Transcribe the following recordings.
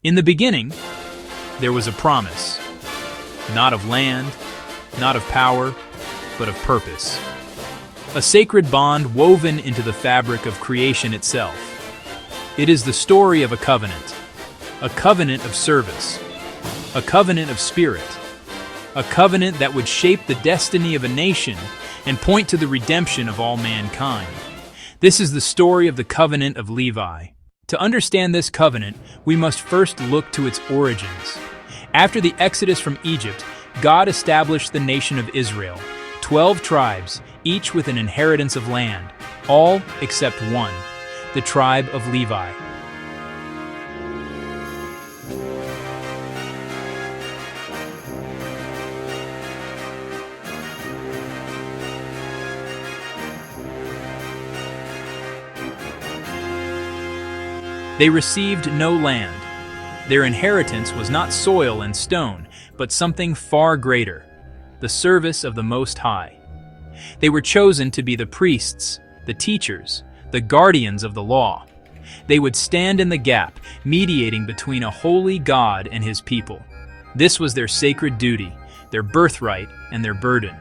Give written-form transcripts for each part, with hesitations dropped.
In the beginning, there was a promise, not of land, not of power, but of purpose. A sacred bond woven into the fabric of creation itself. It is the story of a covenant of service, a covenant of spirit, a covenant that would shape the destiny of a nation and point to the redemption of all mankind. This is the story of the covenant of Levi. To understand this covenant, we must first look to its origins. After the Exodus from Egypt, God established the nation of Israel, 12 tribes, each with an inheritance of land, all except one, the tribe of Levi. They received no land. Their inheritance was not soil and stone, but something far greater, the service of the Most High. They were chosen to be the priests, the teachers, the guardians of the law. They would stand in the gap, mediating between a holy God and his people. This was their sacred duty, their birthright, and their burden.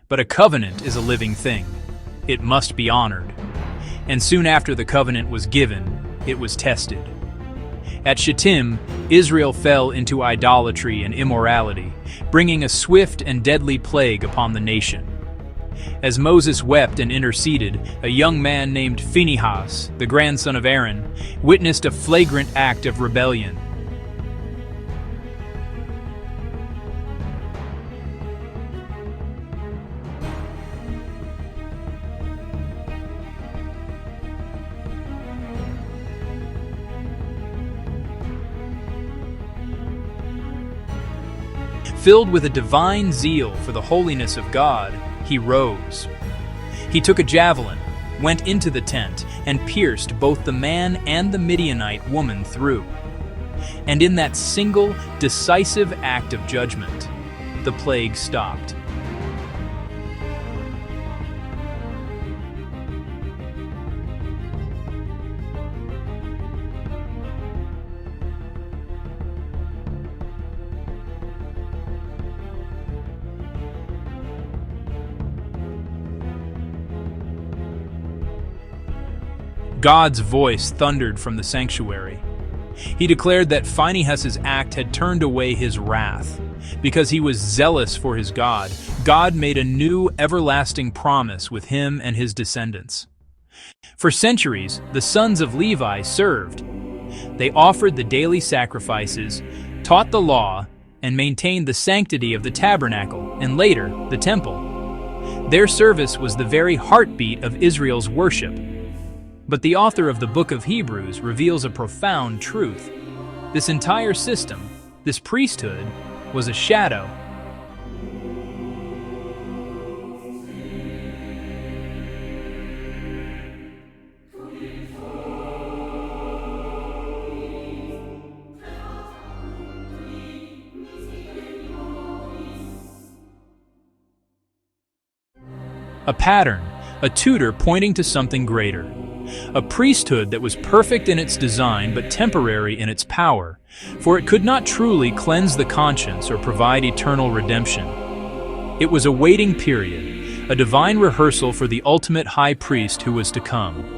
But a covenant is a living thing. It must be honored. And soon after the covenant was given, it was tested. At Shittim, Israel fell into idolatry and immorality, bringing a swift and deadly plague upon the nation. As Moses wept and interceded, a young man named Phinehas, the grandson of Aaron, witnessed a flagrant act of rebellion. Filled with a divine zeal for the holiness of God, he rose. He took a javelin, went into the tent, and pierced both the man and the Midianite woman through. And in that single, decisive act of judgment, the plague stopped. God's voice thundered from the sanctuary. He declared that Phinehas' act had turned away his wrath. Because he was zealous for his God, God made a new, everlasting promise with him and his descendants. For centuries, the sons of Levi served. They offered the daily sacrifices, taught the law, and maintained the sanctity of the tabernacle, and later, the temple. Their service was the very heartbeat of Israel's worship. But the author of the book of Hebrews reveals a profound truth. This entire system, this priesthood, was a shadow. A pattern, a tutor pointing to something greater. A priesthood that was perfect in its design but temporary in its power, for it could not truly cleanse the conscience or provide eternal redemption. It was a waiting period, a divine rehearsal for the ultimate high priest who was to come.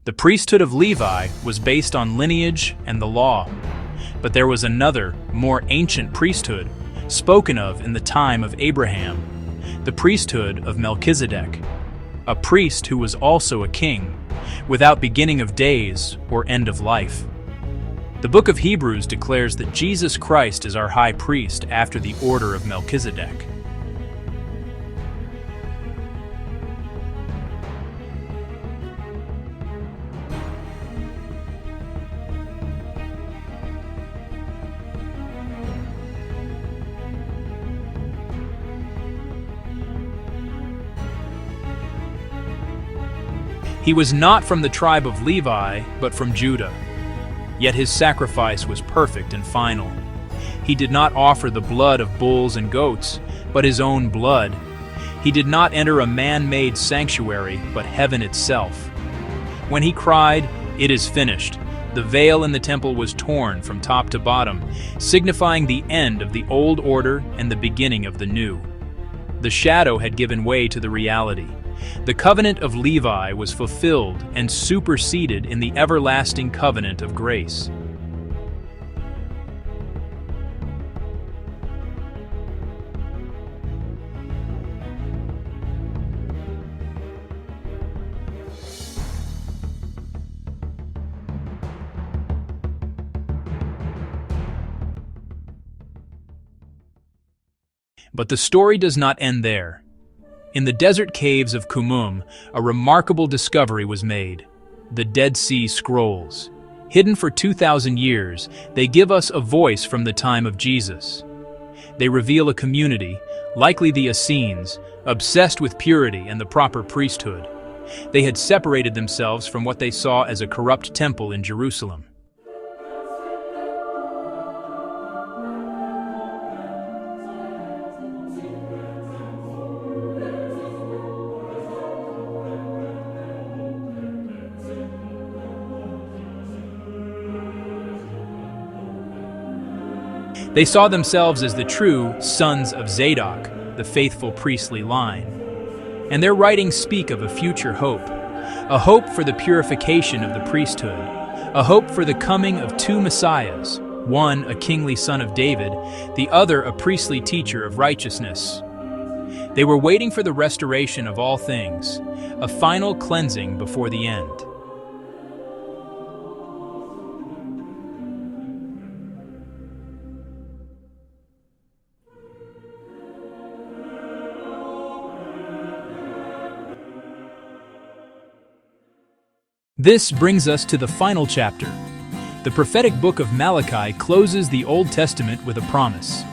The priesthood of Levi was based on lineage and the law, but there was another, more ancient priesthood, spoken of in the time of Abraham, the priesthood of Melchizedek, a priest who was also a king, without beginning of days or end of life. The book of Hebrews declares that Jesus Christ is our high priest after the order of Melchizedek. He was not from the tribe of Levi, but from Judah. Yet his sacrifice was perfect and final. He did not offer the blood of bulls and goats, but his own blood. He did not enter a man-made sanctuary, but heaven itself. When he cried, "It is finished," the veil in the temple was torn from top to bottom, signifying the end of the old order and the beginning of the new. The shadow had given way to the reality. The covenant of Levi was fulfilled and superseded in the everlasting covenant of grace. But the story does not end there. In the desert caves of Qumum, a remarkable discovery was made: the Dead Sea Scrolls. Hidden for 2,000 years, they give us a voice from the time of Jesus. They reveal a community, likely the Essenes, obsessed with purity and the proper priesthood. They had separated themselves from what they saw as a corrupt temple in Jerusalem. They saw themselves as the true sons of Zadok, the faithful priestly line. And their writings speak of a future hope, a hope for the purification of the priesthood, a hope for the coming of two messiahs, one a kingly son of David, the other a priestly teacher of righteousness. They were waiting for the restoration of all things, a final cleansing before the end. This brings us to the final chapter. The prophetic book of Malachi closes the Old Testament with a promise.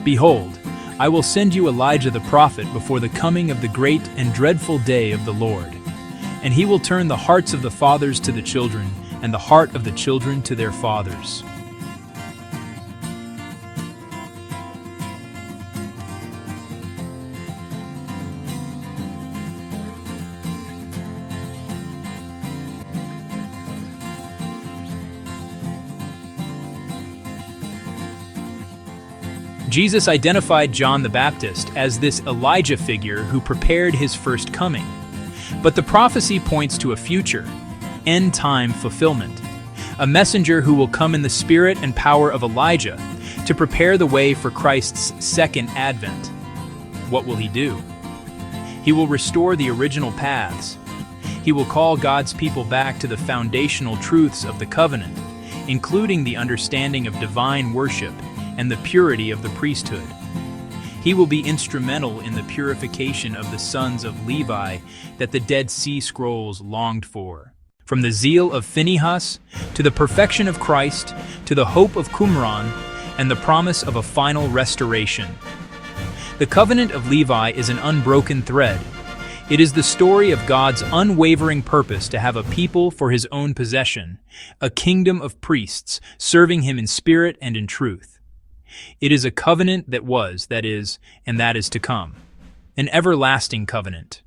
"Behold, I will send you Elijah the prophet before the coming of the great and dreadful day of the Lord. And he will turn the hearts of the fathers to the children, and the heart of the children to their fathers." Jesus identified John the Baptist as this Elijah figure who prepared his first coming. But the prophecy points to a future, end-time fulfillment, a messenger who will come in the spirit and power of Elijah to prepare the way for Christ's second advent. What will he do? He will restore the original paths. He will call God's people back to the foundational truths of the covenant, including the understanding of divine worship and the purity of the priesthood. He will be instrumental in the purification of the sons of Levi that the Dead Sea Scrolls longed for. From the zeal of Phinehas, to the perfection of Christ, to the hope of Qumran, and the promise of a final restoration. The covenant of Levi is an unbroken thread. It is the story of God's unwavering purpose to have a people for his own possession, a kingdom of priests serving him in spirit and in truth. It is a covenant that was, that is, and that is to come, an everlasting covenant.